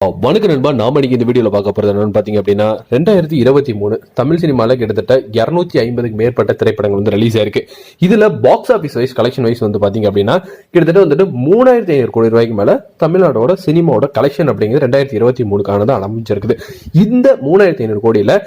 வணக்கம் நண்பா. நாம இன்னைக்கு இந்த வீடியோல பார்க்க போறது என்னன்னு பாத்தீங்க அப்படின்னா 2023 தமிழ் சினிமால கிட்டத்தட்ட 250க்கு மேற்பட்ட திரைப்படங்கள் வந்து ரிலீஸ் ஆயிருக்கு. இதுல box office wise collection wise வந்து பாத்தீங்க அப்படின்னா கிட்டத்தட்ட வந்துட்டு 3500 கோடி ரூபாய்க்கு மேல தமிழ்நாடோட சினிமாவோட கலெக்ஷன் அப்படிங்கிறது 2023க்கானது அமைஞ்சிருக்குது. இந்த 3500 கோடியில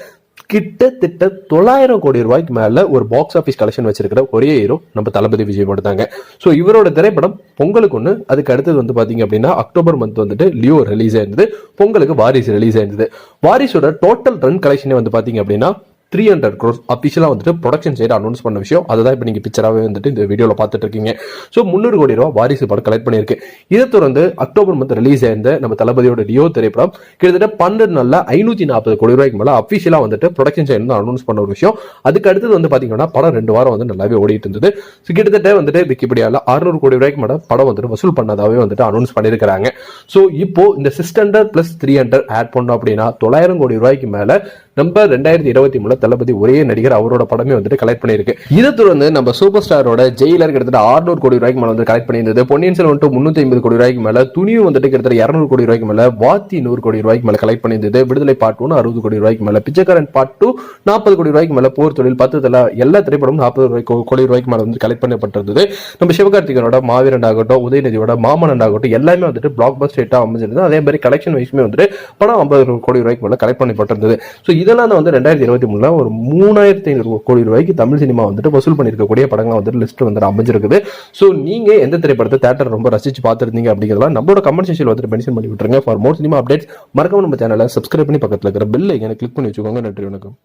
கிட்டத்தட்ட 900 கோடி ரூபாய்க்கு மேல ஒரு பாக்ஸ் ஆபீஸ் கலெக்ஷன் வச்சிருக்கிற ஒரே ஹீரோ நம்ம தளபதி விஜய் மட்டும் தாங்க. ஸோ இவரோட திரைப்படம் பொங்கலுக்கு ஒன்று, அதுக்கு அடுத்தது வந்து பாத்தீங்க அப்படின்னா அக்டோபர் மந்த் வந்துட்டு லியோ ரிலீஸ் ஆயிருந்தது, பொங்கலுக்கு வாரிசு ரிலீஸ் ஆயிருந்தது. வாரிசோட டோட்டல் ரன் கலெக்ஷனே வந்து பாத்தீங்க அப்படின்னா 300 crores அபிஷியலா வந்துட்டு ப்ரொடக்ஷன் சைடு அனௌன்ஸ் பண்ண விஷயம். அதுதான் இப்போ நீங்க பிக்சராகவே வந்துட்டு இந்த வீடியோல பார்த்துட்டு இருக்கீங்க. ஸோ 300 கோடி ரூபாய் வாரிசு படம் கலெக்ட் பண்ணியிருக்கு. இதை தொடர்ந்து அக்டோபர் மந்த் ரிலீஸ் ஆயிருந்த நம்ம தளபதியோட லியோ திரைப்படம் கிட்டத்தட்ட 12 நாள்ல 540 கோடி ரூபாய்க்கு மேல அபிஷியலா வந்துட்டு ப்ரொடக்ஷன் சைடு வந்து அனௌன்ஸ் பண்ண ஒரு விஷயம். அதுக்கு அடுத்தது வந்து பாத்தீங்கன்னா படம் 2 வாரம் வந்து நல்லாவே ஓடிட்டு இருந்தது. ஸோ கிட்டத்தட்ட வந்துட்டு விக்கிபீடியால 600 கோடி ரூபாய்க்கு மேல படம் வந்துட்டு வசூல் பண்ணதாவே வந்துட்டு அனௌன்ஸ் பண்ணியிருக்காங்க. ஸோ இப்போ இந்த 600 + 300 ஆட் பண்ணோம் அப்படின்னா 900 கோடி ரூபாய்க்கு மேல நம்ம 2023 தளபதி ஒரே நடிகர் அவரோட படமே வந்துட்டு கலெக்ட் பண்ணிருக்கு. இதை தொடர்ந்து நம்ம சூப்பர் ஸ்டாரோட ஜெயிலர் கிட்டத்தட்ட 600 கோடி ரூபாய்க்கு மேல வந்து கலெக்ட் பண்ணியிருந்தது. பொன்னியின் செல்வன் 350 கோடி ரூபாய்க்கு மேல, துணியும் வந்துட்டு கிட்டத்தட்ட 200 கோடி ரூபாய்க்கு மேல, வாத்தி 100 கோடி ரூபாய்க்கு மேல கலெக்ட் பண்ணியிருந்தது. விடுதலை பார்ட் 1 60 கோடி ரூபாய்க்கு மேல, பிச்சைக்காரன் பார்ட் 2 40 கோடி ரூபாய்க்கு மேல, போர் தொழில் 10 தல எல்லா திரைப்படமும் 40 கோடி ரூபாய்க்கு மேல வந்து கலெக்ட் பண்ணப்பட்டிருந்தது. நம்ம சிவகார்த்திகனோட மாவீரன் ஆகட்டும், உதயநிதியோட மாமன்னன் ஆகட்டும் எல்லாமே வந்துட்டு பிளாக் பஸ்டர் ஹிட்டா அமைஞ்சிருந்தது. அதே மாதிரி கலெக்ஷன் வைஸ்மே வந்துட்டு படம் 50 கோடி ரூபாய்க்கு மேல கலெக்ட் பண்ணப்பட்டிருந்தது. ஸோ இதெல்லாம் வந்து 2023 ஒரு 3500 கோடி ரூபாய்க்கு தமிழ் சினிமா வந்துட்டு வசூல் பண்ணிருக்கக்கூடிய படங்கள் வந்துட்டு லிஸ்ட் வந்து அமைஞ்சிருக்குது. ஸோ நீங்க எந்த திரைப்படத்தை தேட்டர் ரொம்ப ரசிச்சு பார்த்துருந்தீங்க அப்படிங்கிறதெல்லாம் நம்மளோட கமெண்ட் செக்ஷன்ல வந்துட்டு மென்ஷன் பண்ணி விட்டுருங்க. ஃபார் மோர் சினிமா அப்டேட்ஸ் மறக்காம நம்ம சேனலை சப்ஸ்கிரைப் பண்ணி பக்கத்தில் இருக்கிற பெல் ஐகானை கிளிக் பண்ணி வச்சுக்கோங்க. நன்றி, வணக்கம்.